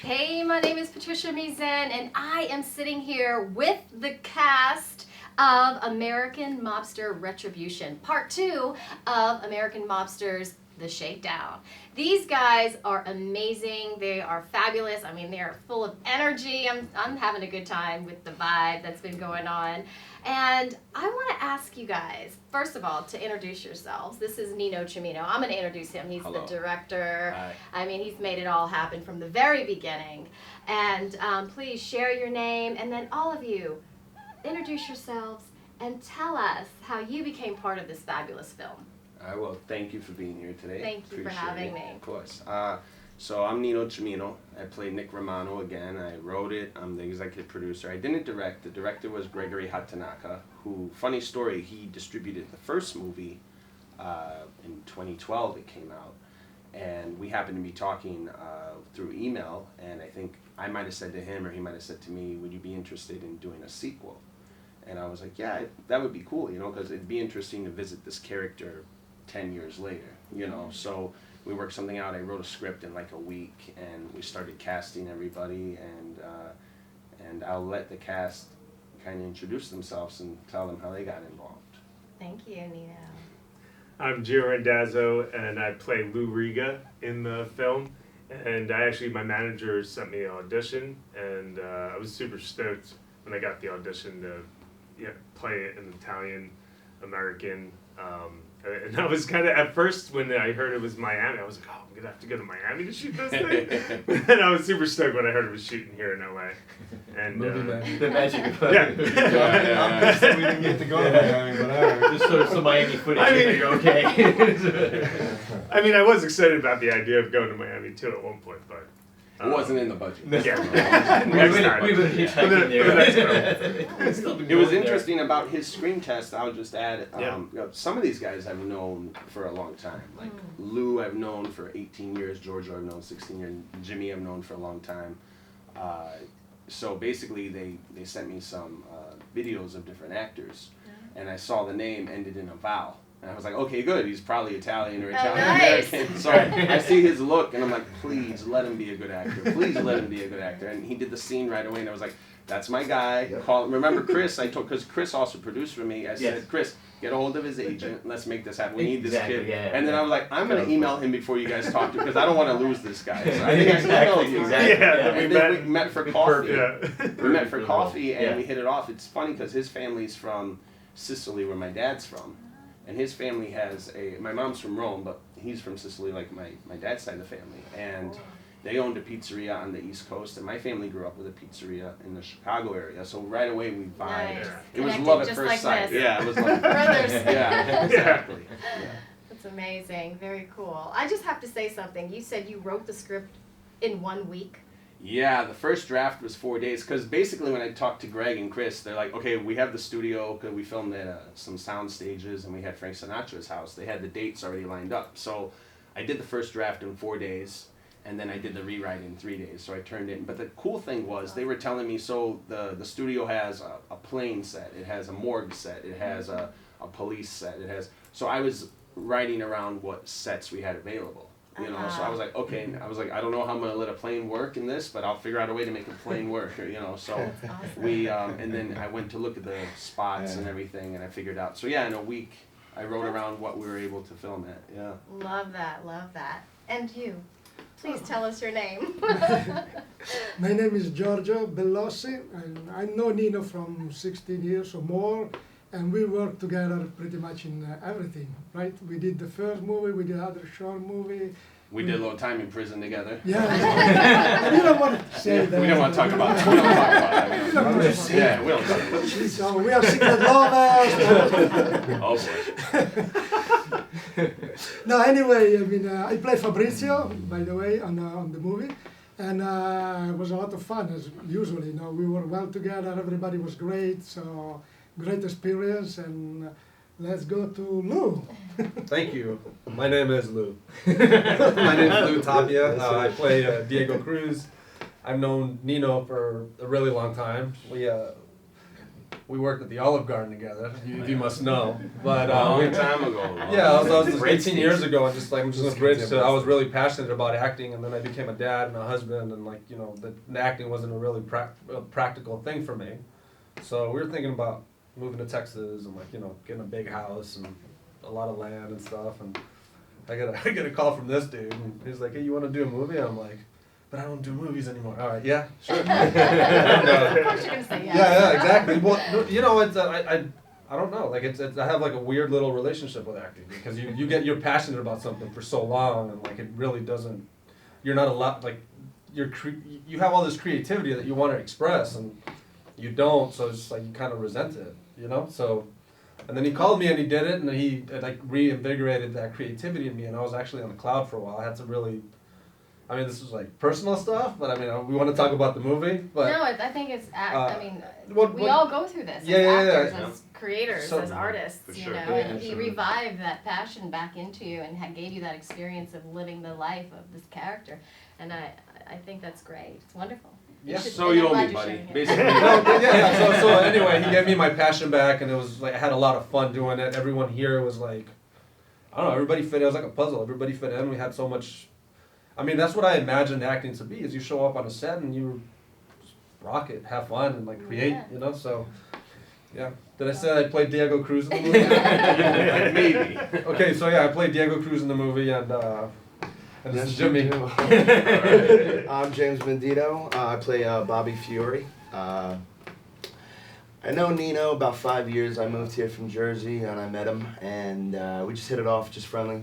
Hey, my name is Patricia Mizan, and I am sitting here with the cast of American Mobster Retribution, Part 2 of American Mobster's The Shakedown. These guys are amazing. They are fabulous. I mean, they are full of energy. I'm having a good time with the vibe that's been going on. And I want to ask you guys, first of all, to introduce yourselves. This is Nino Chimino. I'm going to introduce him. He's Hello. the director. Hi. I mean, he's made it all happen from the very beginning. And please share your name, and then all of you, introduce yourselves and tell us how you became part of this fabulous film. Well, thank you for being here today. Thank you for having me. Of course. So I'm Nino Chimino. I play Nick Romano again. I wrote it. I'm the executive producer. I didn't direct. The director was Gregory Hatanaka, who, funny story, he distributed the first movie in 2012. It came out. And we happened to be talking through email, and I think I might have said to him, or he might have said to me, would you be interested in doing a sequel? And I was like, yeah, that would be cool, you know, because it'd be interesting to visit this character 10 years later, you know. So we worked something out. I wrote a script in like a week, and we started casting everybody, and I'll let the cast kind of introduce themselves and tell them how they got involved. Thank you, Nino. I'm Gio Randazzo, and I play Lou Riga in the film. And my manager sent me an audition, and I was super stoked when I got the audition to play an Italian American. And I was kind of, at first, when I heard it was Miami, I was like, oh, I'm going to have to go to Miami to shoot this thing. And I was super stoked when I heard it was shooting here in LA. And the magic of yeah. we didn't get to go to Miami, but alright. Just some Miami footage, I mean, and you're okay. I mean, I was excited about the idea of going to Miami, too, at one point, but... It wasn't in the budget. Yeah. we would be checking there. It was interesting about his screen test. I'll just add, you know, some of these guys I've known for a long time. Like Lou I've known for 18 years, Giorgio I've known 16 years, Jimmy I've known for a long time. So basically they sent me some videos of different actors, and I saw the name ended in a vowel. And I was like, okay, good, he's probably Italian or Italian-American. Nice. So I see his look, and I'm like, please let him be a good actor. Please let him be a good actor. And he did the scene right away, and I was like, that's my guy. Yep. Remember Chris, because Chris also produced for me, I said, Yes. Chris, get a hold of his agent, let's make this happen. We need this Exactly, kid. yeah, and then I was like, I'm going to email him before you guys talk to him, because I don't want to lose this guy. So I think Exactly, I emailed you. exactly. Yeah, And then we met for coffee. Yeah. We met for coffee, and Yeah. we hit it off. It's funny, because his family's from Sicily, where my dad's from. And his family has my mom's from Rome, but he's from Sicily, like my dad's side of the family. And they owned a pizzeria on the East Coast, and my family grew up with a pizzeria in the Chicago area. So right away we vibed. Nice. It was Connected love at just first like sight. this. Yeah, it was like Brothers. Yeah, exactly. Yeah. That's amazing. Very cool. I just have to say something. You said you wrote the script in 1 week. Yeah, the first draft was 4 days, because basically when I talked to Greg and Chris, they're like, okay, we have the studio, because we filmed at some sound stages, and we had Frank Sinatra's house. They had the dates already lined up. So I did the first draft in 4 days, and then I did the rewrite in 3 days. So I turned it in. But the cool thing was, they were telling me, so the studio has a plane set, it has a morgue set, it has a police set, it has... So I was writing around what sets we had available. You know, so I was like, okay, I was like, I don't know how I'm gonna let a plane work in this, but I'll figure out a way to make a plane work, or, you know, so Awesome. we, and then I went to look at the spots and everything, and I figured out, so yeah, in a week, I wrote around what we were able to film at, yeah. Love that, love that. And you, please tell us your name. My name is Giorgio Bellossi, and I know Nino from 16 years or more, and we work together pretty much in everything, right? We did the first movie, we did other short movie. We did a little time in prison together. Yeah, you don't want to say that. We don't want to talk about it. We don't talk about it. We don't want to say Yeah, we don't talk about it. So we are secret lovers. Oh boy. No, anyway, I mean, I play Fabrizio, by the way, on the movie, and it was a lot of fun, as usually. You know, we were well together, everybody was great, so great experience, and let's go to Lou. Thank you. My name is Lou. My name is Lou Tapia. I play Diego Cruz. I've known Nino for a really long time. we worked at the Olive Garden together. You must know. But A long time ago. yeah, I was Great 18 years ago, and just like I'm just a bridge to. I was continue. really passionate about acting, and then I became a dad and a husband, and like the acting wasn't a really practical thing for me. So we were thinking about moving to Texas and like getting a big house and a lot of land and stuff. And I get a call from this dude, and he's like, "Hey, you want to do a movie?" And I'm like, "But I don't do movies anymore." All right, yeah, sure. Of course you're gonna say yes. Yeah, exactly. Well, it's I don't know. Like it's I have like a weird little relationship with acting because you're passionate about something for so long, and like it really doesn't. You're not allowed like you have all this creativity that you want to express, and you don't. So it's just like you kind of resent it, So, and then he called me and he did it, and he like reinvigorated that creativity in me, and I was actually on the cloud for a while. I had to really. I mean, this is like personal stuff, but I mean, we want to talk about the movie, but No, I think it's. I mean, what- we all go through this Yeah, as yeah, actors, yeah. as creators, So- as artists. For You sure. know, Yeah, and he sure. revived that passion back into you and gave you that experience of living the life of this character, and I think that's great. It's wonderful. Yeah. So and you I'm owe glad me, you're buddy. sharing it. Basically. So anyway, he gave me my passion back, and it was like I had a lot of fun doing it. Everyone here was like, I don't know, everybody fit in. It was like a puzzle. Everybody fit in. We had so much. I mean, that's what I imagined acting to be: is you show up on a set and you just rock it, have fun, and like create. Yeah. So yeah. Did I say I played Diego Cruz in the movie? Maybe. Okay, so yeah, I played Diego Cruz in the movie, and this is Jimmy. I'm James Mendito. I play Bobby Fiore. I know Nino about 5 years. I moved here from Jersey and I met him, and we just hit it off, just friendly.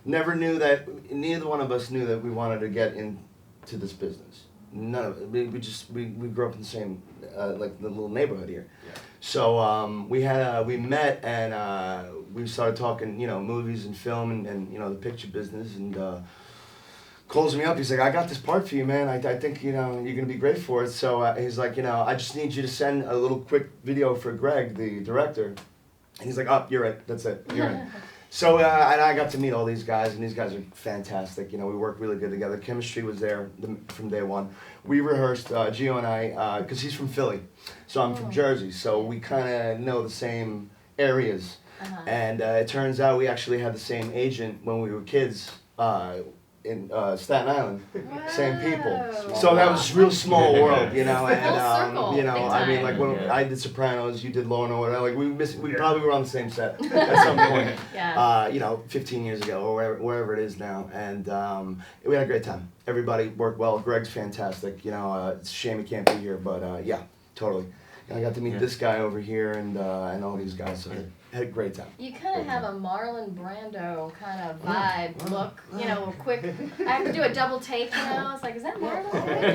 Neither one of us knew that we wanted to get into this business. None of it. We grew up in the same like the little neighborhood here. Yeah. So we met and we started talking, movies and film and the picture business, and calls me up. He's like, "I got this part for you, man. I think you're gonna be great for it." So he's like, "I just need you to send a little quick video for Greg, the director." And he's like, "Oh, you're it. That's it. You're in." So and I got to meet all these guys, and these guys are fantastic. We work really good together. Chemistry was there from day one. We rehearsed, Gio and I, because he's from Philly, so I'm from Jersey, so we kind of know the same areas. And it turns out we actually had the same agent when we were kids in Staten Island. Same people. Wow. So that was real small world, and Full circle, big I mean, like when Yeah. I did Sopranos, you did Law and Order, like we Yeah. probably were on the same set at some point. Yeah. 15 years ago or wherever it is now, and we had a great time. Everybody worked well. Greg's fantastic. It's a shame he can't be here, but yeah, totally. And I got to meet this guy over here and all these guys. So I had a great time. You kind of have a Marlon Brando kind of vibe, look, quick. I have to do a double take, It's like, is that Marlon Brando?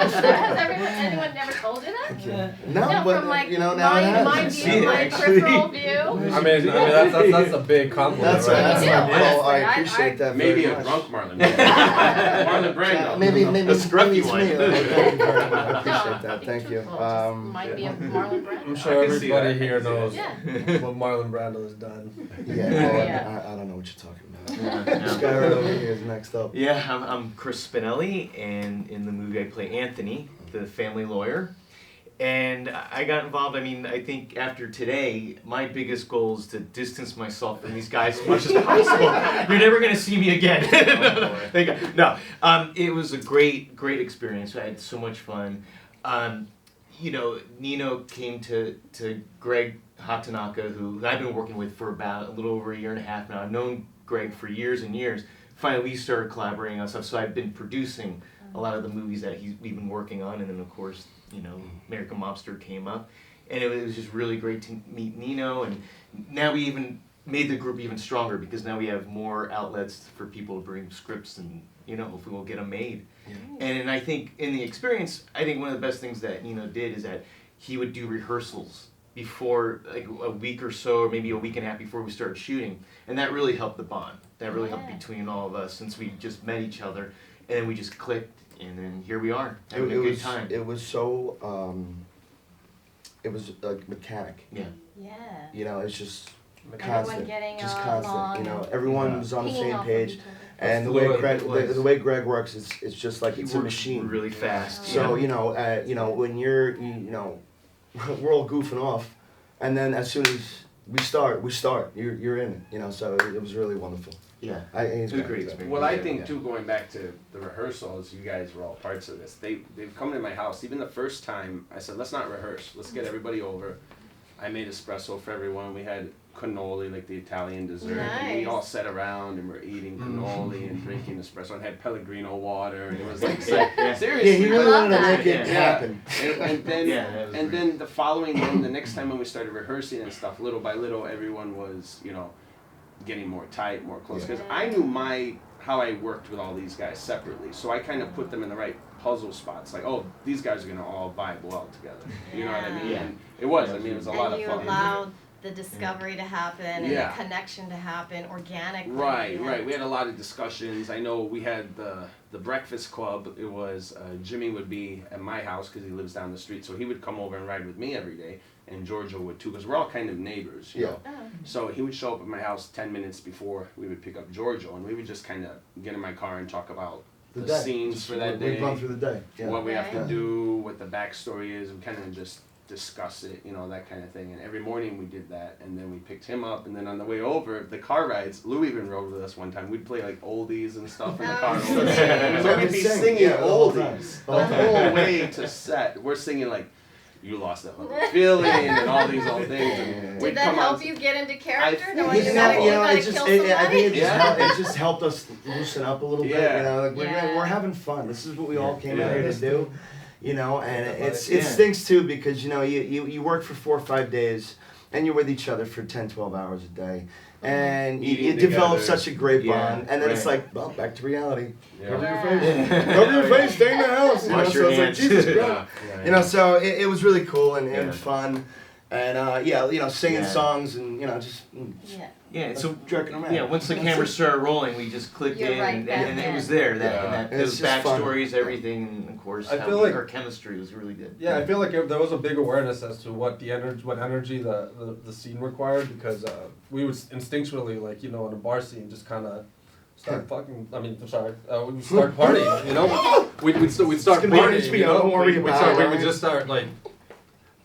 Has anyone never told you that? No, but from like now it my has. view, my peripheral view. I mean that's a big compliment. That's right? that's You do, well, I honestly. appreciate that. Maybe very a much. drunk Marlon Brando. Marlon Brando. Maybe A scruffy it's one. me. Thank you very much. I No, appreciate that. be Thank you. truthful, it just might be a Marlon Brando. I'm sure I can see everybody that. here I can see knows Yeah. what Marlon Brando has done. Yeah, Yeah. I don't know what you're talking about. Yeah. This guy right over here is next up. Yeah, I'm Chris Spinelli, and in the movie I play Anthony, the family lawyer. And I got involved, I think after today, my biggest goal is to distance myself from these guys as much as possible. You're never going to see me again. No, it was a great experience. I had so much fun. Nino came to Greg Hatanaka, who I've been working with for about a little over a year and a half now. I've known Greg for years and years. Finally, we started collaborating on stuff, so I've been producing a lot of the movies that we've been working on, and then of course, American Mobster came up, and it was just really great to meet Nino, and now we even made the group even stronger because now we have more outlets for people to bring scripts, and hopefully we'll get them made. Yeah. And I think in the experience, I think one of the best things that Nino did is that he would do rehearsals before, like a week or so, or maybe a week and a half before we started shooting, and that really helped the bond. That really helped between all of us since we just met each other, and then we just clicked, and then here we are having a good time. It was so. It was like mechanic. Yeah. It's just Everyone constant, getting just along constant. Everyone was on the pinging same off of page. each other. And the Fluid, way Greg, it was. the way Greg works, it's just like He it's a works machine. really fast. So yeah. when you're we're all goofing off, and then as soon as we start. You're in it, you know. So it was really wonderful. Yeah. It's It was great experience. Well, I Yeah, think yeah. too, going back to the rehearsals, you guys were all parts of this. They've come to my house. Even the first time, I said, let's not rehearse. Let's get everybody over. I made espresso for everyone. We had cannoli, like the Italian dessert. And we Nice. all sat around and we're eating cannoli and drinking espresso and had Pellegrino water. And it was like, Yeah, seriously. he really I love wanted to that. make it Yeah. happen. And then, Yeah, that was and great. then the following, then the next time when we started rehearsing and stuff, little by little, everyone was, you know, getting more tight, more close. Because I knew how I worked with all these guys separately, so I kind of put them in the right puzzle spots. Like, oh, these guys are gonna all vibe well together. You know what I mean? Yeah. And it was. I mean, it was a lot And of you fun. allowed the discovery to happen and Yeah. the connection to happen organically. Right, and- right. We had a lot of discussions. I know we had the breakfast club. It was Jimmy would be at my house because he lives down the street, so he would come over and ride with me every day, and Giorgio would too, because we're all kind of neighbors, you know. Oh. So he would show up at my house 10 minutes before we would pick up Giorgio, and we would just kind of get in my car and talk about the day. scenes Just for that We'd day, run through the day. Yeah. what we have to Right. do, what the backstory is. We kind of just discuss it, you know, that kind of thing. And every morning we did that, and then we picked him up, and then on the way over, the car rides, Lou even rode with us one time. We'd play like oldies and stuff in the Oh, car. sweet. So we'd be Sing, singing yeah, the whole oldies time. the whole way to set. We're singing like, "You Lost That Love Feeling" and all these old things. And we'd Did that come help on- you get into I character? think Knowing so. you gotta, You gotta it just, kill I think somebody? it just, Yeah. it just helped us loosen up a little bit. Yeah. You know, like Yeah. we're having fun. This is what we all came Yeah. out here to do. You know, and it Yeah. stinks too because you know you work for 4 or 5 days and you're with each other for 10, 12 hours a day. And you Eating develop together. such a great Yeah, bond, and then it's right. like, well, back to reality. Yeah. Cover Yeah. your face. Cover your face. Stay in the house. You know, Wash so your it's like hands. Jesus Christ. Yeah. You know, so it was really cool and Yeah. fun, and yeah, you know, singing Yeah. songs and you know just Yeah. Yeah, so jerking around. yeah, once the camera started rolling, we just clicked You're in, right and, back and it in. was there. That, Yeah. and that It's those just fun. backstories, everything, and of course, I how feel like- our chemistry was really good. Yeah, I feel like there was a big awareness as to what energy the scene required because we would instinctually, like, you know, in a bar scene, just kind of start fucking. I mean, I'm sorry, we would start partying. You know, we'd start It's gonna be partying. HBO, You know, don't worry we about it. would just start like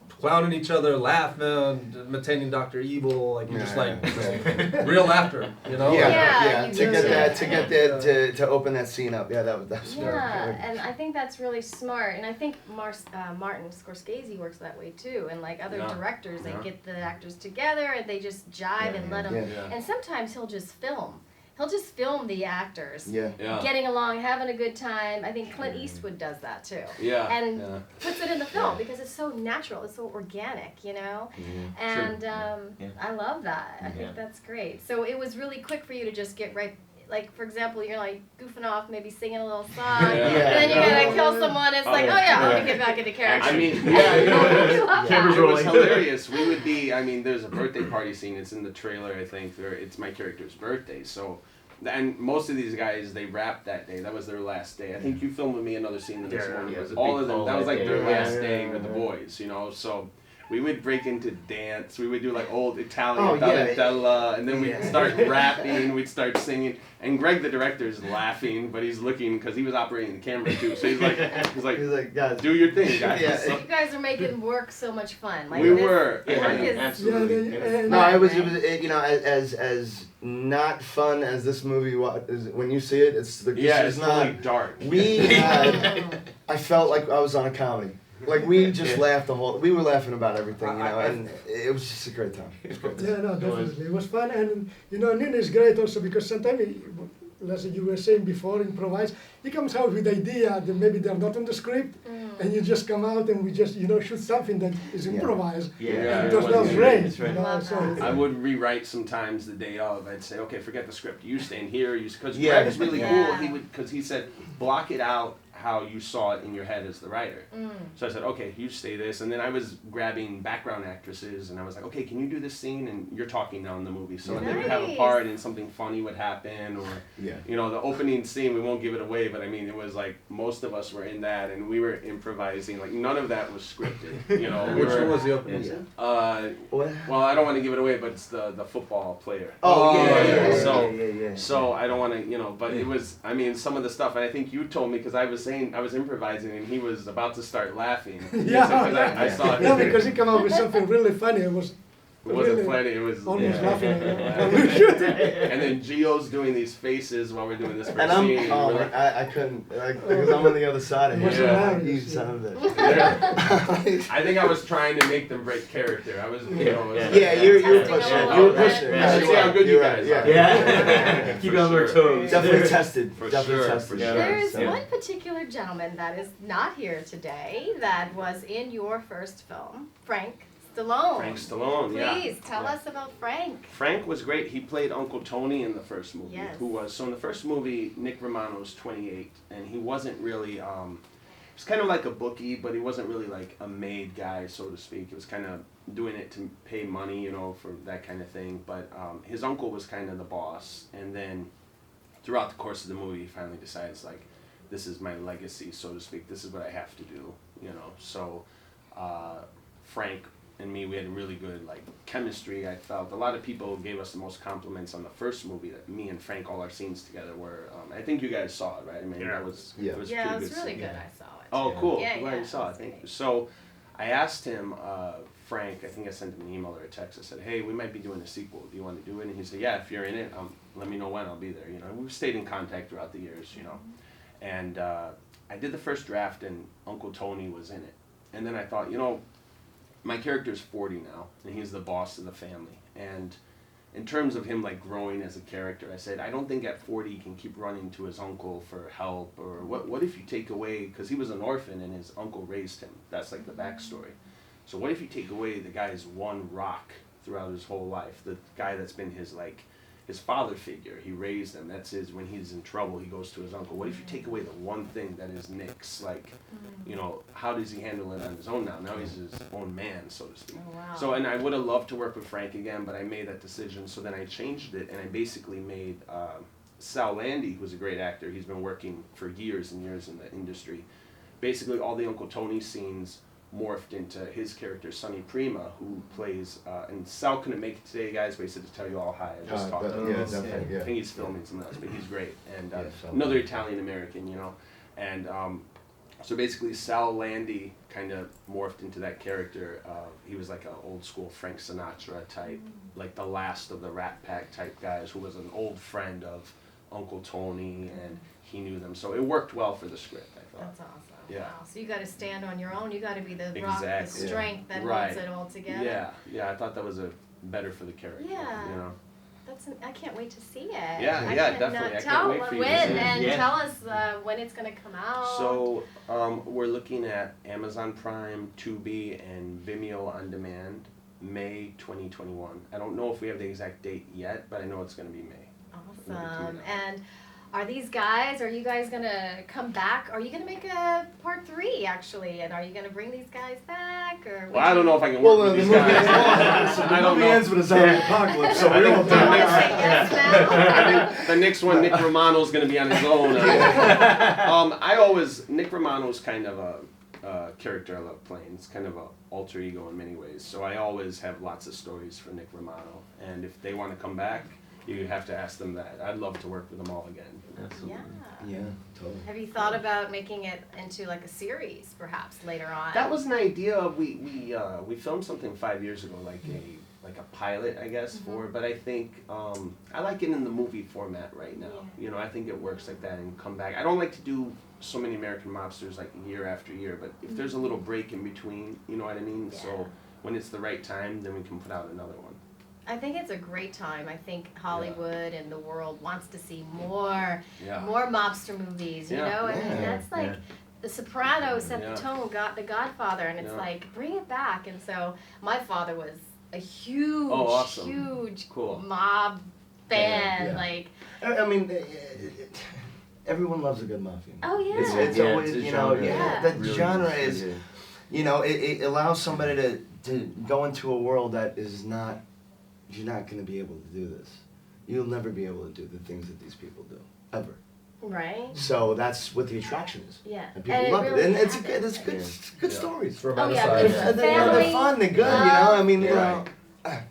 clowning each other, laughing, imitating Dr. Evil, like you just like real laughter. You know. Yeah, Yeah, yeah. you To do get that. to open that scene up. Yeah, that was Yeah, good. and I think that's really smart, and I think Martin Scorsese works that way too, and like other Yeah. directors, they Yeah. get the actors together and they just jive and let them, Yeah. and sometimes he'll just film the actors Yeah. Yeah. getting along, having a good time. I think Clint Eastwood does that too. Yeah. And yeah. puts it in the film because it's so natural, it's so organic, you know? And Yeah. I love that. I Yeah. think that's great. So it was really quick for you to just get right, like for example, you're like goofing off, maybe singing a little song, Yeah. and then you Yeah. gotta kill someone. It's like, oh yeah, let me get back into character. I mean, yeah, you know, I love Cameras that. it was rolling. hilarious. We would be, I mean, there's a birthday party scene. It's in the trailer, I think. It's my character's birthday. So, and most of these guys, they rapped that day. That was their last day. I think you filmed with me another scene the next Yeah, morning. yeah, it was a All big of them. call That was that like day. their Yeah, last yeah, day yeah, with the yeah. boys, you know. So we would break into dance. We would do like old Italian Oh, yeah. tarantella, and then we'd Yeah. start rapping. We'd start singing. And Greg, the director, is laughing, but he's looking because he was operating the camera too. So he's like, He's like, guys. do your thing, guys. Yeah. So- You guys are making work so much fun. Like We this were. Work Yeah, is absolutely. Yeah, Yeah. No, it was you know as not fun as this movie was. When you see it, it's like Yeah, this it's is not. really dark. We had. I felt like I was on a comedy. Like we just laughed the whole. We were laughing about everything, you know, and it was just a great time. It was great. Yeah, no, definitely. It was fun, and you know, Nina is great also because sometimes, as you were saying before, improvise. He comes out with idea that maybe they're not on the script, and you just come out and we just shoot something that is Yeah. improvised. Yeah, Yeah, It it was was great. That's right. You know, Love so that. I would rewrite sometimes the day of. I'd say, okay, forget the script. You stay in here. Because Yeah. Greg was really Yeah. cool. Because he said, block it out how you saw it in your head as the writer. So I said, okay, you say this, and then I was grabbing background actresses, and I was like, okay, can you do this scene? And you're talking now in the movie, so and they would have a Nice. part, and something funny would happen, or Yeah. you know, the opening scene. We won't give it away, but I mean, it was like most of us were in that, and we were improvising. Like none of that was scripted. You know, we Which one were. was the opening? Yeah. What? Well, I don't want to give it away, but it's the football player. Oh, yeah, yeah. yeah, So- yeah. So I don't want to, but it was. I mean, some of the stuff, and I think you told me because I was saying saying, I was improvising, and he was about to start laughing. Yeah, Because I saw Yeah, it. because he came up with something really funny. It was It wasn't really funny. It was almost yeah. laughing at it. And then Gio's doing these faces while we're doing this first And I'm, scene. And oh, we're like, I couldn't, like, because I'm on the other side of It was him. hilarious, You son of a yeah. I think I was trying to make them break character. I was, you know, it was like, Yeah, you're Testing pushing. them a You were little pushing. bit. Yeah, See how good you you're guys right, are. Yeah. Keep For on their sure. toes. Definitely tested. For Definitely sure, tested. for Yeah. sure. There's Yeah. one particular gentleman that is not here today that was in your first film, Frank Stallone. Frank Stallone, yeah. Please tell Yeah. us about Frank. Frank was great. He played Uncle Tony in the first movie. Yes. Who was so in the first movie, Nick Romano's 28, and he wasn't really. He was kind of like a bookie, but he wasn't really like a made guy, so to speak. He was kind of doing it to pay money, you know, for that kind of thing. But his uncle was kind of the boss, and then throughout the course of the movie, he finally decides like, this is my legacy, so to speak. This is what I have to do, you know. So Frank and me, we had really good like chemistry. I felt a lot of people gave us the most compliments on the first movie that me and Frank, all our scenes together were. I think you guys saw it, right? I mean, Yeah. that was Yeah. it was Yeah, pretty it was good really scene. good. I saw it. Oh, cool. Yeah, Glad yeah, you saw it. that's Thank you. great. So I asked him, Frank, I think I sent him an email or a text. I said, hey, we might be doing a sequel. Do you want to do it? And he said, yeah, if you're in it, let me know when. I'll be there. You know, and we've stayed in contact throughout the years, you know. And I did the first draft, and Uncle Tony was in it. And then I thought, you know, my character's 40 now, and he's the boss of the family. And in terms of him like growing as a character, I said, I don't think at 40 he can keep running to his uncle for help, or what if you take away, because he was an orphan and his uncle raised him. That's like the backstory. So what if you take away the guy's one rock throughout his whole life, the guy that's been his like his father figure, he raised him, that's his, when he's in trouble he goes to his uncle. What if you take away the one thing that is Nick's, like, you know, how does he handle it on his own now? Now he's his own man, so to speak. Oh, wow. So, and I would have loved to work with Frank again, but I made that decision, so then I changed it, and I basically made Sal Landy, who's a great actor, he's been working for years and years in the industry. Basically all the Uncle Tony scenes morphed into his character, Sonny Prima, who plays, and Sal couldn't make it today, guys, but he said to tell you all hi. I just talked to him. Yeah, definitely, I yeah. think he's filming something else, but he's great. And Yeah, Sal. another Italian-American, you know. And so basically Sal Landy kind of morphed into that character. He was like an old-school Frank Sinatra type, like the last of the Rat Pack type guys, who was an old friend of Uncle Tony, and he knew them. So it worked well for the script, I thought. That's awesome. Yeah. Wow. So you got to stand on your own. You got to be the rock, the Exactly. strength that Right. holds it all together. Yeah, yeah, I thought that was better for the character. Yeah. You know. I can't wait to see it. Yeah, I yeah, cannot definitely. I can't tell wait for you to when, see it. and Yeah. tell us when it's going to come out. So we're looking at Amazon Prime, Tubi, and Vimeo on demand, May 2021. I don't know if we have the exact date yet, but I know it's going to be May. Awesome. And are you guys going to come back? Are you going to make a part 3, actually? And are you going to bring these guys back? Or Well, I don't know if I can work with the these movie guys. I don't know. Ends with a zombie apocalypse, so I we think don't the Don't next- say yes now. I think the next one, Nick Romano's going to be on his own. Nick Romano's kind of a character I love playing. It's kind of an alter ego in many ways. So I always have lots of stories for Nick Romano. And if they want to come back, you have to ask them that. I'd love to work with them all again. Absolutely. Yeah. Yeah, totally. Have you thought about making it into like a series, perhaps later on? That was an idea. We filmed something 5 years ago, like a pilot, I guess, for. But I think I like it in the movie format right now. Yeah. You know, I think it works like that and come back. I don't like to do so many American Mobsters like year after year, but if there's a little break in between, you know what I mean. Yeah. So when it's the right time, then we can put out another one. I think it's a great time. I think Hollywood and the world wants to see more Yeah. mobster movies, you Yeah. know? I mean, Yeah. that's like Yeah. The Sopranos set Yeah. the tone, got The Godfather, and it's Yeah. like, bring it back. And so my father was a huge, Oh, awesome. huge Cool. mob fan. Yeah. Like, I mean, everyone loves a good mafia. oh yeah. It's Yeah, always, it's a you know, genre. Yeah. that Really genre is, is, yeah. you know, it allows somebody to go into a world that is not, you're not going to be able to do this. You'll never be able to do the things that these people do, ever. Right? So that's what the attraction is. Yeah. And people it love really it. And it's happens. good Yeah. stories. For Oh, yeah, romanticize. it's And a they're family fun, they're good, you know? I mean, you know,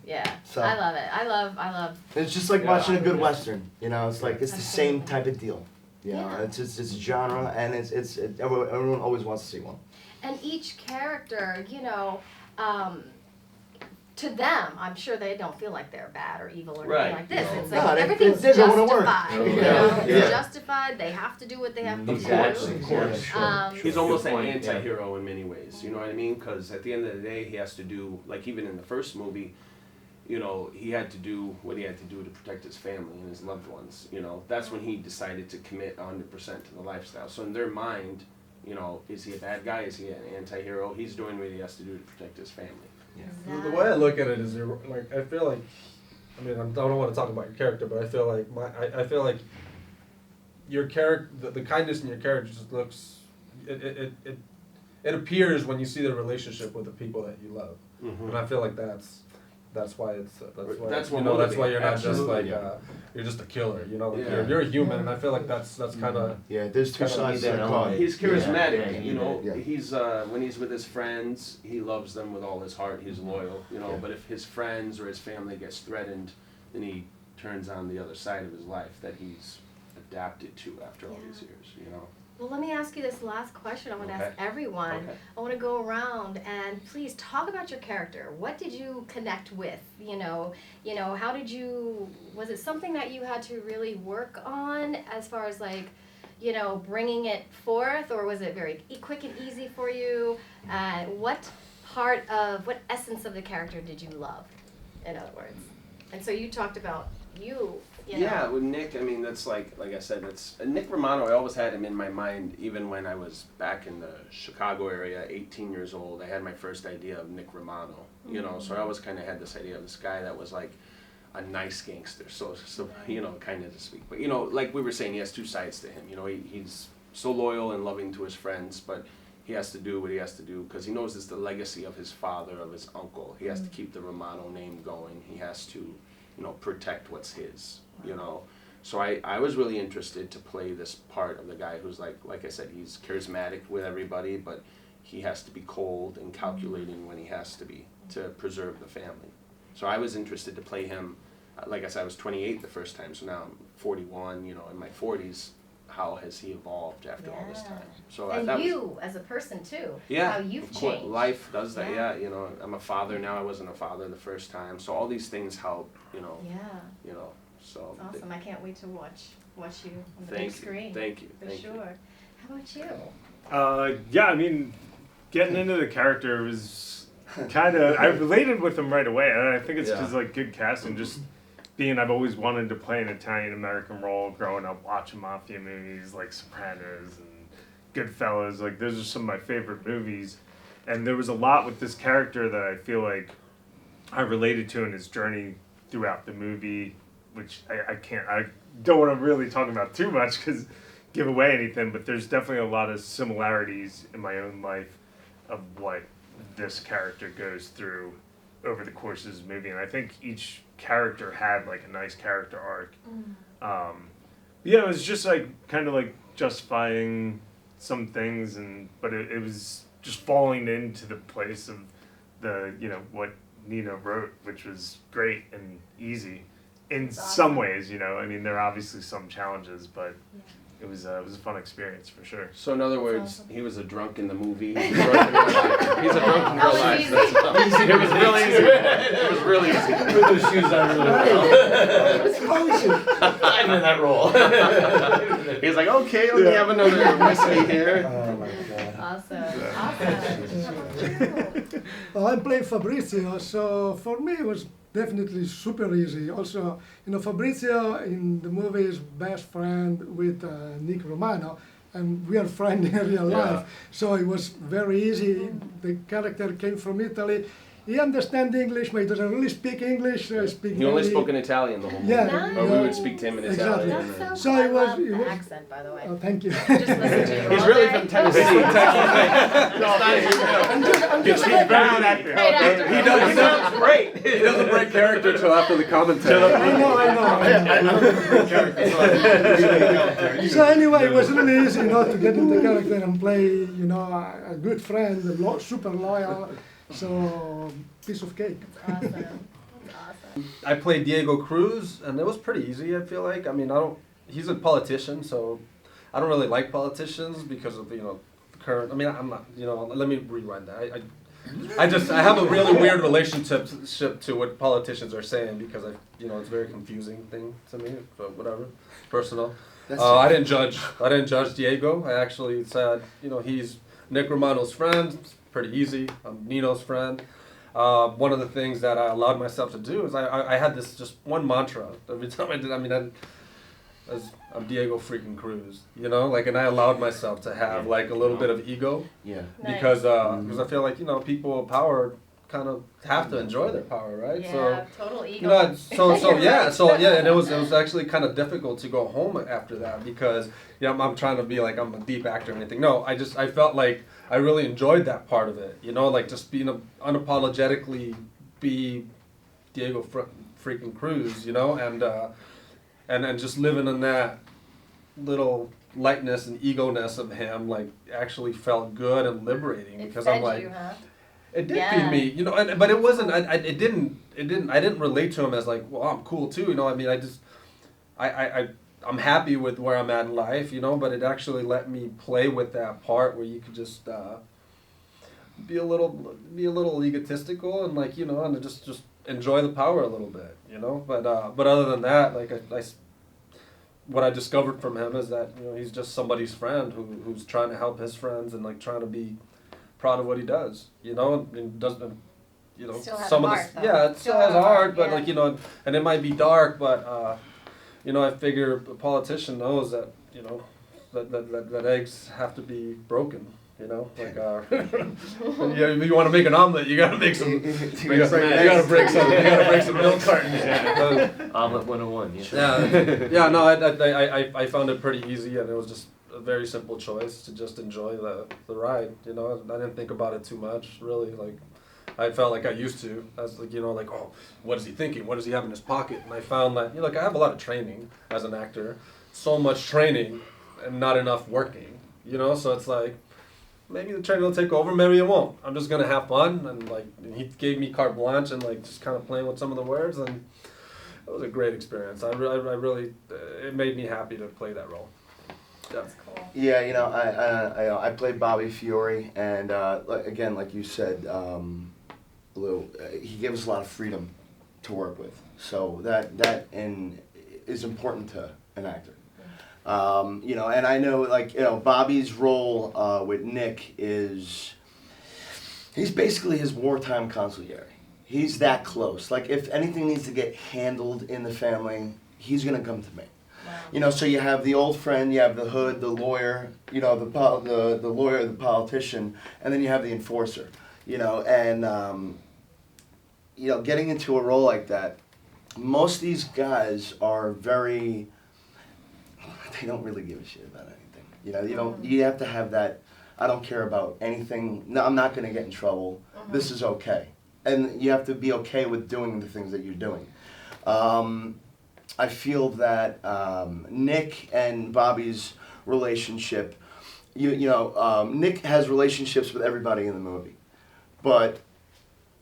Yeah. So- I love it. I love it's just like Yeah. watching a good Western, you know? It's like, it's the same type of deal. You know, Yeah. it's a genre, and everyone always wants to see one. And each character, you know, to them, I'm sure they don't feel like they're bad or evil or Right. anything like this. No. It's No, like they everything's don't wanna work. justified. Oh, You yeah. know, Yeah. it's justified. They have to do what they have to Exactly. do. Of course. He's almost an Good point, yeah. anti-hero in many ways, you know what I mean? Because at the end of the day, he has to do, like even in the first movie, you know, he had to do what he had to do to protect his family and his loved ones, you know. That's when he decided to commit 100% to the lifestyle. So in their mind, you know, is he a bad guy? Is he an anti-hero? He's doing what he has to do to protect his family. The way I look at it is, like, I feel like, I mean, I don't want to talk about your character, but I feel like I feel like your character, the kindness in your character just looks, it appears when you see the relationship with the people that you love, and I feel like that's why That's you what know, that's why motivates- you're not just absolutely. like you're just a killer, you know, like Yeah. you're a human, and I feel like that's kind of Yeah, there's two Kinda sides to need the that coin. element. He's charismatic, Yeah, you know. yeah. He's when he's with his friends, he loves them with all his heart. He's loyal, you know. Yeah. But if his friends or his family gets threatened, then he turns on the other side of his life that he's adapted to after all these years, you know. Well, let me ask you this last question. I want to ask Okay. everyone. Okay. I want to go around and please talk about your character. What did you connect with? You know, how did you? Was it something that you had to really work on as far as like, you know, bringing it forth, or was it very quick and easy for you? What essence of the character did you love? In other words, and so you talked about you. You know. Yeah, with Nick, I mean, that's like I said, that's Nick Romano. I always had him in my mind, even when I was back in the Chicago area, 18 years old. I had my first idea of Nick Romano, you know. So I always kind of had this idea of this guy that was like a nice gangster, so you know, kind of to speak. But you know, like we were saying, he has two sides to him. You know, he's so loyal and loving to his friends, but he has to do what he has to do because he knows it's the legacy of his father, of his uncle. He has to keep the Romano name going. He has to, you know, protect what's his. You know, so I was really interested to play this part of the guy who's like I said, he's charismatic with everybody, but he has to be cold and calculating when he has to be to preserve the family. So I was interested to play him. Like I said, I was 28 the first time, so now I'm 41. You know, in my 40s, how has he evolved after all this time? So And that you was, as a person too. yeah, How you've of course, changed. life does that. Yeah. Yeah, you know, I'm a father now. I wasn't a father the first time, so all these things help. You know, Yeah. you know. So It's awesome. I can't wait to watch you on the Thank big you. screen. Thank you. For Thank you. sure. How about you? Yeah, I mean, getting into the character was kind of, I related with him right away, and I think it's because like good casting, just being, I've always wanted to play an Italian American role growing up watching mafia movies like Sopranos and Goodfellas. Like those are some of my favorite movies, and there was a lot with this character that I feel like I related to in his journey throughout the movie, which I don't want to really talk about too much because give away anything, but there's definitely a lot of similarities in my own life of what this character goes through over the course of this movie, and I think each character had like a nice character arc. Yeah, it was just like kind of like justifying some things, but it was just falling into the place of the, you know, what Nina wrote, which was great and easy in some ways. You know, I mean, there are obviously some challenges, but it was a fun experience for sure. So in other words, he was a drunk in the movie. He's a drunk in real life. He's a drunk in real life. It was really easy. It was really easy. Put those shoes on really well. I'm in that role. He's like, okay, let me have another whiskey here. Oh my God. Awesome. Awesome. How about you? I'm playing Fabrizio, so for me it was definitely super easy. Also, you know, Fabrizio in the movie is best friend with Nick Romano, and we are friends in real life. So it was very easy. The character came from Italy. He understands English, but he doesn't really speak English. So I speak He only mainly- spoke in Italian the whole movie. Yeah, Or we would speak to him in Exactly. Italian. That's so So cool. I it was- love it the was- accent, by the way. Oh, thank you. Just listen to you He's all really day. from Tennessee. It's not even real. Just Great actor. Great actor. He sounds great. He doesn't break character till after the commentary. I know. So anyway, it was really easy, you know, to get into the character and play, you know, a good friend, super loyal. So piece of cake. Awesome. That's awesome. I played Diego Cruz, and it was pretty easy, I feel like. I mean, he's a politician, so I don't really like politicians because of, you know, the current, I mean, I'm not, you know, let me rewind that. I have a really weird relationship to what politicians are saying because you know, it's a very confusing thing to me, but whatever, personal. I didn't judge Diego. I actually said, you know, he's Nick Romano's friend. It's pretty easy. I'm Nino's friend. One of the things that I allowed myself to do is I had this just one mantra every time I did. I mean, I'm Diego freaking Cruz, you know, like, and I allowed myself to have like a little bit of ego, because I feel like, you know, people with power kind of have to enjoy their power, right? Yeah, total ego. You know, and it was actually kind of difficult to go home after that because, you know, I'm trying to be like I'm a deep actor or anything. No, I felt like I really enjoyed that part of it, you know, like just being unapologetically be Diego freaking Cruz, you know, and just living in that little lightness and ego-ness of him, like, actually felt good and liberating because I'm like, it did feed me, you know, but it wasn't. I didn't relate to him as like, well, I'm cool too, you know. I mean, I'm happy with where I'm at in life, you know. But it actually let me play with that part where you could just be a little egotistical and, like, you know, and just enjoy the power a little bit, you know. But other than that, like, what I discovered from him is that, you know, he's just somebody's friend who's trying to help his friends and, like, trying to be proud of what he does, you know, and doesn't, you know, still has some a of heart, the, though. yeah, it still has a heart, but yeah. like, you know, and it might be dark, but you know, I figure a politician knows that, you know, that eggs have to be broken, you know, like if you want to make an omelet, you gotta make some, you gotta break some milk cartons. Omelet 101. Yeah, no, I found it pretty easy, and it was just a very simple choice to just enjoy the ride, you know. I didn't think about it too much, really. Like, I felt like I used to. I was like, you know, like, oh, what is he thinking? What does he have in his pocket? And I found that, you know, like, I have a lot of training as an actor, so much training and not enough working, you know. So it's like, maybe the training will take over, maybe it won't. I'm just gonna have fun, and like, he gave me carte blanche and, like, just kind of playing with some of the words, and it was a great experience. I really, it made me happy to play that role. That's cool. Yeah, you know, I played Bobby Fiore, and again, like you said, Lou, he gave us a lot of freedom to work with. So that is important to an actor. You know, and I know, like, you know, Bobby's role with Nick is, he's basically his wartime consigliere. He's that close. Like, if anything needs to get handled in the family, he's gonna come to me. Wow. You know, so you have the old friend, you have the hood, the lawyer, you know, the lawyer, the politician, and then you have the enforcer. You know, and you know, getting into a role like that, most of these guys are very, they don't really give a shit about anything. You know, you have to have that, I don't care about anything, no, I'm not gonna get in trouble, this is okay. And you have to be okay with doing the things that you're doing. I feel that Nick and Bobby's relationship, you know, Nick has relationships with everybody in the movie, but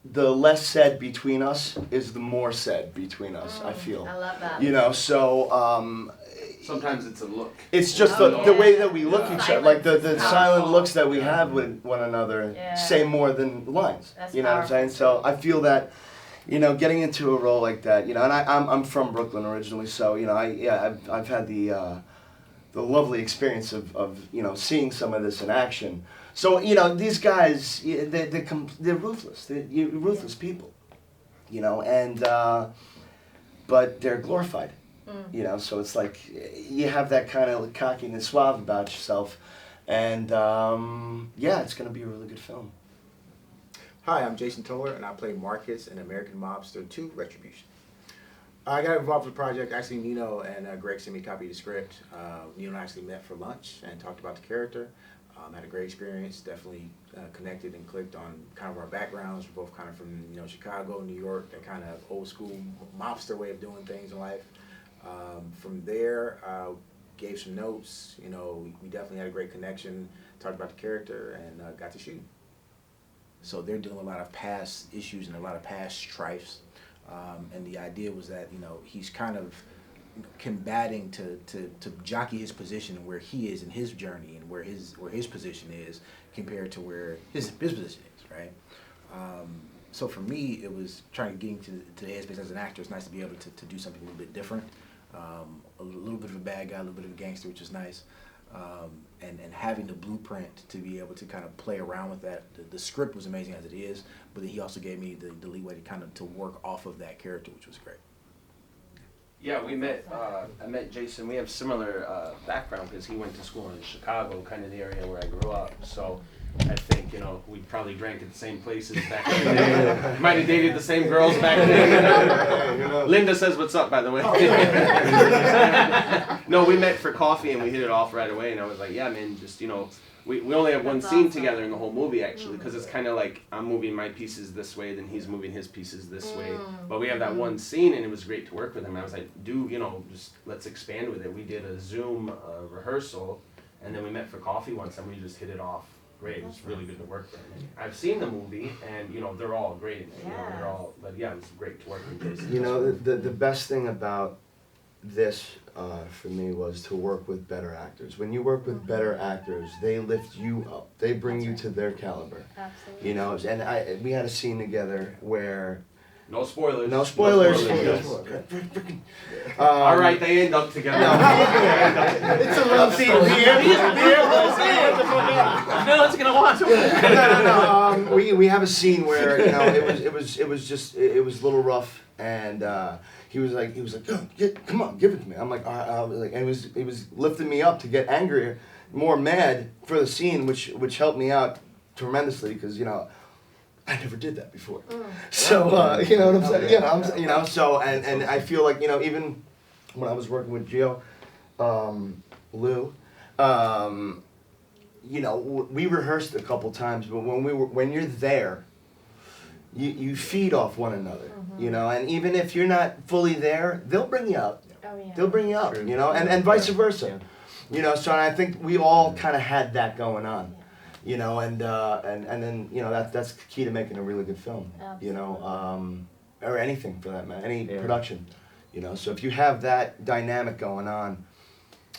the less said between us is the more said between us, I feel. I love that. You know, so Sometimes it's a look. it's just the way that we look each other, like the Silence is silent powerful. looks that we have with one another say more than lines. That's You know what I'm saying? So I feel that, you know, getting into a role like that, you know, and I'm from Brooklyn originally, so, you know, I've had the lovely experience of you know, seeing some of this in action. So, you know, these guys, they're ruthless. They're ruthless people, you know, and but they're glorified. You know, so it's like you have that kind of cockiness, suave about yourself, and yeah, it's gonna be a really good film. Hi, I'm Jason Toller, and I play Marcus in American Mobster 2 Retribution. I got involved with the project. Actually, Nino and Greg sent me a copy of the script. Nino and I actually met for lunch and talked about the character. Had a great experience. Definitely connected and clicked on kind of our backgrounds. We're both kind of from, you know, Chicago, New York, that kind of old school mobster way of doing things in life. From there, gave some notes. You know, we definitely had a great connection. Talked about the character and got to shoot. So they're dealing with a lot of past issues and a lot of past strifes. And the idea was that, you know, he's kind of combating to jockey his position and where he is in his journey and where his position is compared to where his position is, right? So for me, it was trying to get into the headspace as an actor. It's nice to be able to do something a little bit different, a little bit of a bad guy, a little bit of a gangster, which is nice, and having the blueprint to be able to kind of play around with that. The script was amazing as it is, but then he also gave me the leeway to kind of to work off of that character, which was great. Yeah, we met. I met Jason. We have similar background because he went to school in Chicago, kind of the area where I grew up. So I think we probably drank at the same places back then. Might have dated the same girls back then. Linda says, "What's up?" By the way. No, we met for coffee and we hit it off right away. And I was like, "Yeah, man, just We only have one That's scene awesome. together in the whole movie actually, because it's kind of like I'm moving my pieces this way, then he's moving his pieces this way. But we have that one scene, and it was great to work with him. I was like, just let's expand with it. We did a Zoom rehearsal, and then we met for coffee once, and we just hit it off. Great, it was really good to work with him. I've seen the movie, and they're all great. They're all, but yeah, it was great to work with Jason. The best thing about this for me was to work with better actors. When you work with better actors, they lift you up. They bring you to their caliber. Absolutely. And we had a scene together where No spoilers. no spoilers. All right, they end up together. It's a love scene. No one's gonna watch it. No. We have a scene where it was a little rough, and he was like, "Oh, come on, give it to me." I'm like, I was like, and he was lifting me up to get angrier, more mad for the scene, which helped me out tremendously because I never did that before. So you know what I'm saying? So and I feel like even when I was working with Gio, Lou, we rehearsed a couple times, but when you're there, you feed off one another, and even if you're not fully there, they'll bring you up. Oh, yeah. They'll bring you up, and vice versa. So I think we all kind of had that going on. And then that's the key to making a really good film. Or anything for that matter, any production. So if you have that dynamic going on,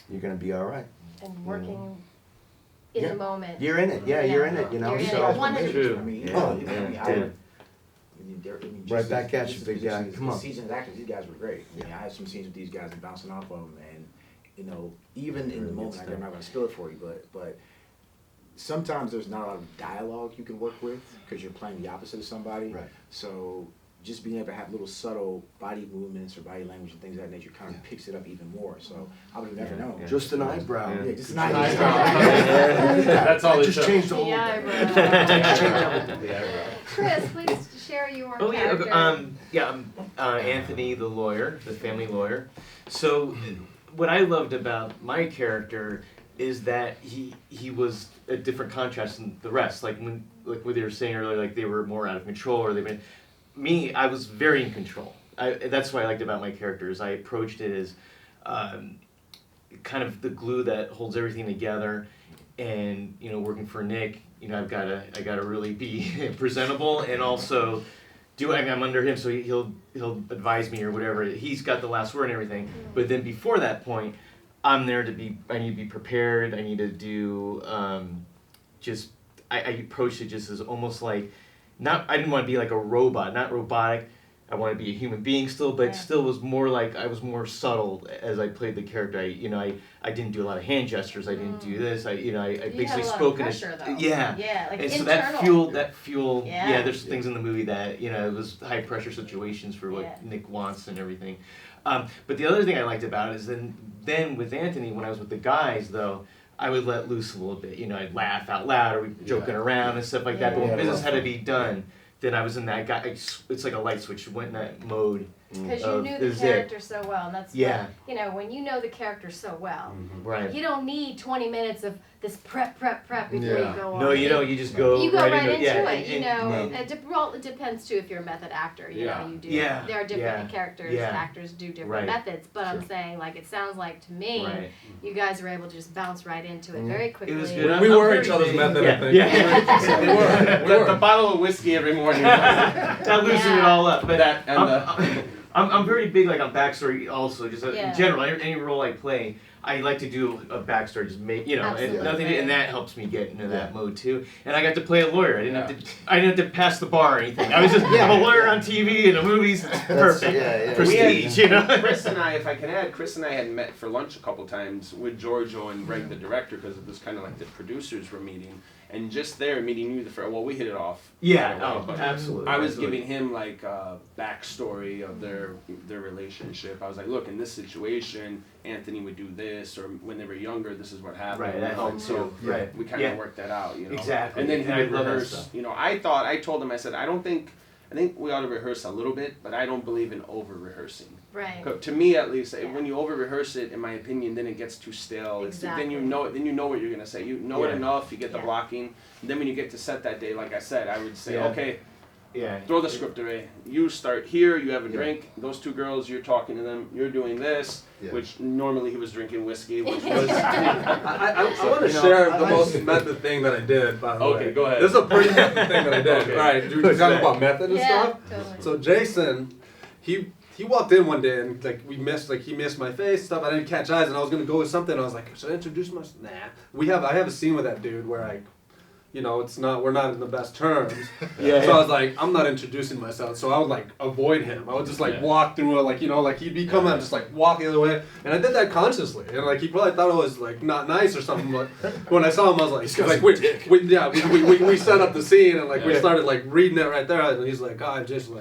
you're gonna be all right. And working in the moment. You're in it, you're in it. You're in it. So right back at you, big guy. Come on. Seasoned actors, these guys were great. I had some scenes with these guys and bouncing off of them, and even in the moment, I'm not going to spill it for you, but sometimes there's not a lot of dialogue you can work with because you're playing the opposite of somebody. Right. So just being able to have little subtle body movements or body language and things of that nature kind of picks it up even more. So I would have never known. Just an eyebrow. Yeah, just an eyebrow. That's all it Just took. changed the whole. The eyebrow. The eyebrow. Chris, please share your character. I'm Anthony, the lawyer, the family lawyer. So, what I loved about my character is that he was a different contrast than the rest. Like what they were saying earlier, like they were more out of control, or they've been. Me, I was very in control. That's what I liked about my characters. I approached it as kind of the glue that holds everything together. And working for Nick, I've gotta really be presentable and also I'm under him, so he'll advise me or whatever. He's got the last word and everything. But then before that point, I'm there I need to be prepared. I need to do I approached it just as almost like. I didn't want to be like a robot, not robotic. I wanted to be a human being still, but still was more like I was more subtle as I played the character. I didn't do a lot of hand gestures. I didn't do this. I basically spoke in pressure, though. Yeah. Like and so internal. that fuel. Yeah. There's things in the movie that it was high pressure situations for what Nick wants and everything. But the other thing I liked about it is then with Anthony, when I was with the guys though, I would let loose a little bit. I'd laugh out loud or we'd joking around and stuff like that. But when business had to be done, then I was in that guy. It's like a light switch. Went in that mode. Because you knew the character so well, and that's what, when you know the character so well, right. You don't need 20 minutes of this prep before you go on. No, you don't. You just go. You go right into it. it depends too if you're a method actor. You do. Yeah. There are different characters. Yeah. Actors do different methods, but I'm saying it sounds like to me, you guys were able to just bounce right into it very quickly. It was good. We were each other's method, I think. We were. The bottle of whiskey every morning. Not losing it all up, but that and I'm very big like on backstory also, just Yeah. in general, any role I play, I like to do a backstory, just make, and Absolutely. nothing, and that helps me get into that mode too. And I got to play a lawyer. I didn't have to pass the bar or anything. I was just I'm a lawyer on TV and the movies. It's perfect. Prestige, Chris and I, if I can add, Chris and I had met for lunch a couple times with Giorgio and Greg, the director, because it was kind of like the producers were meeting. And just there, meeting you, we hit it off. Yeah, right away, but absolutely. I was giving him like a backstory of their relationship. I was like, look, in this situation, Anthony would do this, or when they were younger, this is what happened. Right, that helped too. Right. We kind of worked that out, Exactly. And then he And I would love that rehearse. stuff. I told him, I said, I think we ought to rehearse a little bit, but I don't believe in over rehearsing. Right. To me, at least, when you over rehearse it, in my opinion, then it gets too stale. Exactly. Then you know what you're gonna say. You know it enough. You get the Yeah. blocking. And then when you get to set that day, like I said, I would say, okay, Yeah. throw the script away. You start here. You have a drink. Those two girls, you're talking to them. You're doing this, which normally he was drinking whiskey, which was. I want to share the most method thing that I did, by the way. Okay, go ahead. This is a pretty method thing that I did. Okay. All right, we were talking about method and Yeah, stuff. totally. So Jason, he walked in one day and he missed my face stuff. I didn't catch eyes and I was gonna go with something. I was like, should I introduce myself? Nah. I have a scene with that dude where we're not in the best terms. So I was like, I'm not introducing myself. So I would like avoid him. I would just walk through it, he'd be coming, I'm just like walk the other way. And I did that consciously. And he probably thought it was like not nice or something. But when I saw him, I was like, we set up the scene and we started reading it right there. And he's like, God, Jason,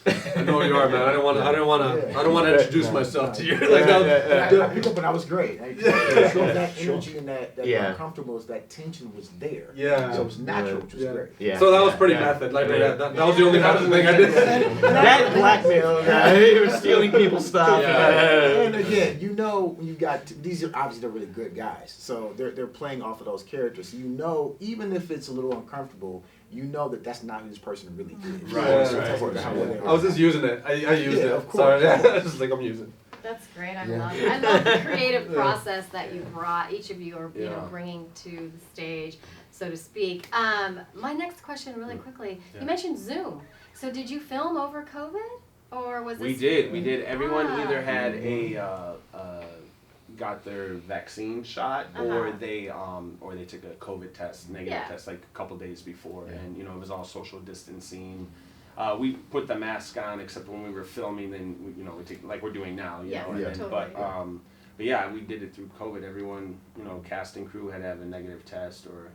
I know who you are, man. I don't want to introduce myself to you. I picked up and I was great. That energy and that uncomfortableness, that tension was there. Yeah. So it was natural, which was great. Yeah. So that was pretty method. That was the only method thing I did. That blackmail guy, he was stealing people's stuff. And again, when you got these are obviously they're really good guys, so they're playing off of those characters. So even if it's a little uncomfortable, that's not who this person really is. Right. I was just using it. I used it. Of course. Sorry. Just I'm using. That's great. I love it. I love the creative process that you brought. Each of you are bringing to the stage, so to speak. My next question, really quickly. You mentioned Zoom. So did you film over COVID, or was We this? did. Everyone either had got their vaccine shot or they took a COVID test, negative test, like a couple days before, and it was all social distancing. We put the mask on except when we were filming, then we take like we're doing now, Totally. But yeah, we did it through COVID. Everyone, cast and crew had to have a negative test or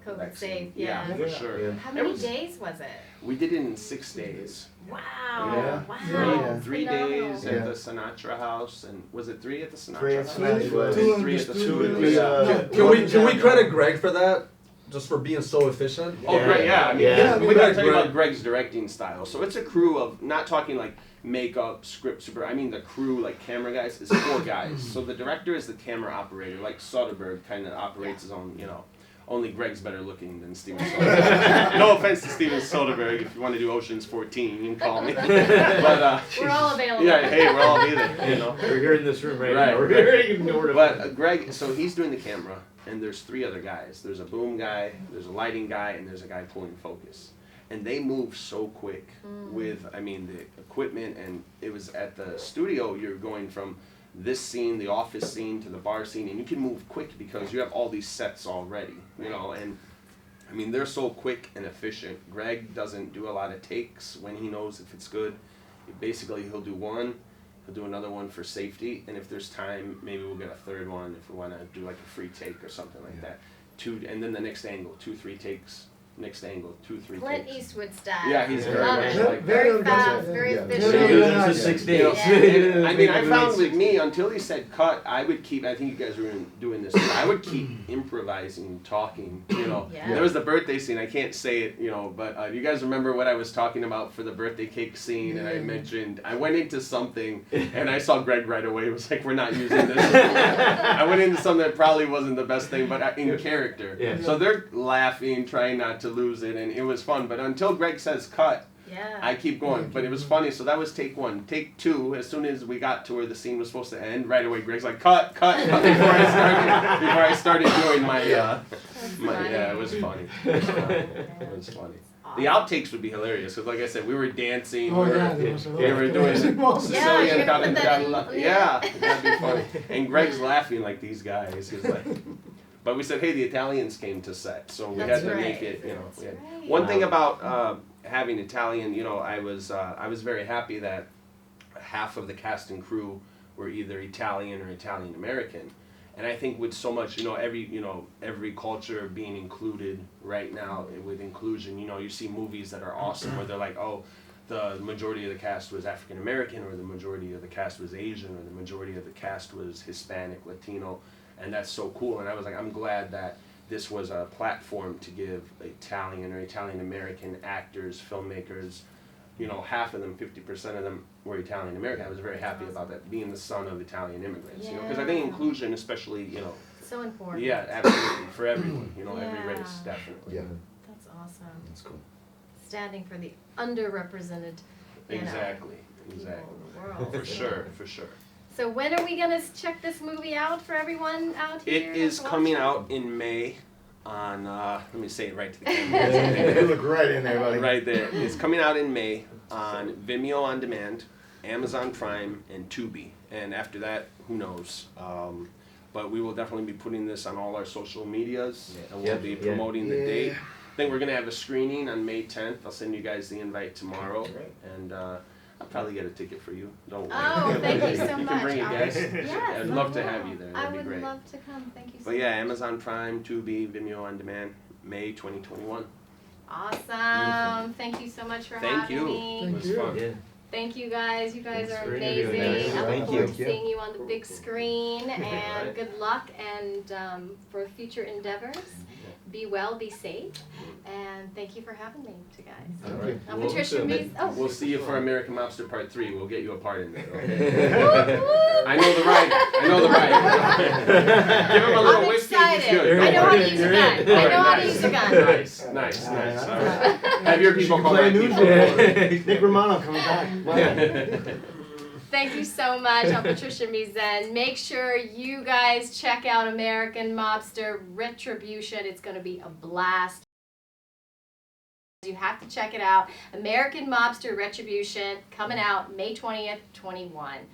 COVID vaccine. safe, Yeah, for sure. Yeah. How many days was it? We did it in 6 days. Wow. Yeah. Wow. Three Phenomenal. days at the Sinatra house, and was it 3 at the Sinatra 3 at house? Sinatra. Three at the Can we credit Greg for that? Just for being so efficient? Oh, Greg, yeah. I mean, Yeah. we gotta tell you about Greg's directing style. So it's a crew of, not talking like makeup, script, I mean the crew, like camera guys, is 4 guys. So the director is the camera operator, like Soderbergh kind of operates his own, only Greg's better looking than Steven Soderbergh. No offense to Steven Soderbergh, if you want to do Ocean's 14, you can call me. But, We're all available. yeah, hey, we're all either, We're here in this room right Right, now. We're right. here in order. But Greg, so he's doing the camera, and there's 3 other guys. There's a boom guy, there's a lighting guy, and there's a guy pulling focus. And they move so quick with, the equipment, and it was at the studio, you're going from this scene, the office scene, to the bar scene, and you can move quick because you have all these sets already, and they're so quick and efficient. Greg doesn't do a lot of takes when he knows if it's good. Basically, he'll do one, he'll do another one for safety, and if there's time, maybe we'll get a third one if we want to do like a free take or something like that. 2, and then the next angle, 2, 3 takes. Next angle, 2, 3 Clint takes. Eastwood style. Yeah, he's very Love much it. like Very that. fast, very Yeah. efficient. Very This is 6 days. Yeah. I found with me, until he said cut, I would keep, I think you guys were doing this, I would keep improvising, talking, Yeah. There was the birthday scene, I can't say it, but you guys remember what I was talking about for the birthday cake scene, and I mentioned, I went into something, and I saw Greg right away, it was like, we're not using this. I went into something that probably wasn't the best thing, but in character. Yeah. So they're laughing, trying not to lose it, and it was fun, but until Greg says cut, Yeah. I keep going, but it was funny. So that was take 1. Take 2, as soon as we got to where the scene was supposed to end, right away Greg's like, cut, before I started doing my, That's funny. yeah, it was funny. It was funny. The outtakes would be hilarious because, like I said, we were dancing. Oh we were, yeah, there was a lot we were of doing crazy moments. Yeah, Sicilian you're gonna put that in. yeah, that'd be funny. And Greg's laughing like these guys. He's like, but we said, hey, the Italians came to set, so we That's had to right. make it. You know, That's we had, right. one thing about having Italian, you know, I was very happy that half of the cast and crew were either Italian or Italian American. And I think with so much, every culture being included right now with inclusion, you see movies that are awesome where they're like, oh, the majority of the cast was African American, or the majority of the cast was Asian, or the majority of the cast was Hispanic, Latino, and that's so cool. And I was like, I'm glad that this was a platform to give Italian or Italian American actors, filmmakers, half of them, 50% of them were Italian American. I was very happy about that, being the son of Italian immigrants, because I think Yeah. inclusion, especially, So important. yeah, absolutely, for everyone, every Yeah. race, definitely. Yeah, That's awesome. that's cool. Standing for the underrepresented, Exactly, people exactly. in the world. For sure, for sure. So when are we gonna check this movie out for everyone out here? It is to watch coming it? out in May on, let me say it right to the You camera. look right in there, buddy. Right there. It's coming out in May on Vimeo On Demand, Amazon Prime, and Tubi. And after that, who knows? But we will definitely be putting this on all our social medias, and we'll be promoting the date. I think we're going to have a screening on May 10th. I'll send you guys the invite tomorrow. And I'll probably get a ticket for you. Don't worry. Oh, thank you so You much. can bring it, guys. Yes, I'd love to have you there. I That'd be would great. love to come. Thank you so But yeah, Amazon Prime, Tubi, Vimeo On Demand, May 2021. Awesome. Thank you so much for Thank having you. me. It was fun. Yeah. Thank you guys. You guys Thanks are for interviewing amazing. us. I look Thank forward you. to seeing you on the big screen, and Right. good luck and for future endeavors. Be well, be safe, and thank you for having me, you guys. All right. I'm We'll- Patricia Mies. Oh. We'll see you for American Mobster Part 3. We'll get you a part in there, okay? I know the writer. I know the writer. Give him a little I'm whiskey. excited. He's good. I know how to use a You're gun. in. I know All how right, to use a gun. Nice, nice, nice. All right. Have your people You call play my news people. reporter. Nick Romano coming back. Thank you so much. I'm Patricia Mies. Make sure you guys check out American Mobster Retribution. It's going to be a blast. You have to check it out. American Mobster Retribution coming out May 20th, 21.